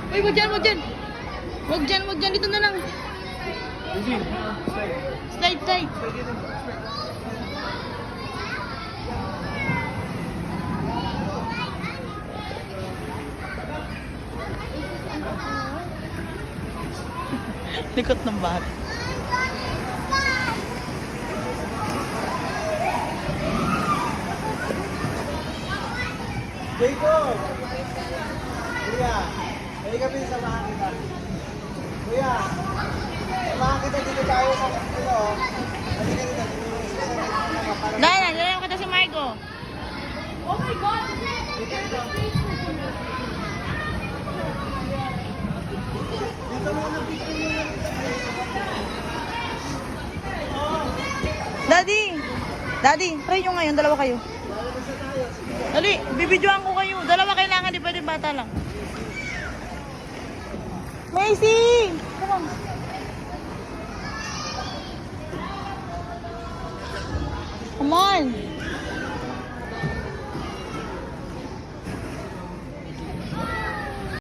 Uy, wag dyan, wag dyan. Wag dyan, wag dyan. Dito na lang. Slide, slide. Likot ng bata. Jacob! Kuya, ay kami samahan kita. Kuya, samahan kita dito tayo sa ano. Halika dito. Dahil, dahil kita si Marco. Oh my God! Dito muna picture muna kita. Daddy! Daddy, try nyo ngayon. Dalawa kayo. Dali, bibidyoan ko kayo. Dalawa kailangan, di pwede bata lang. Macy! Come on. Come on!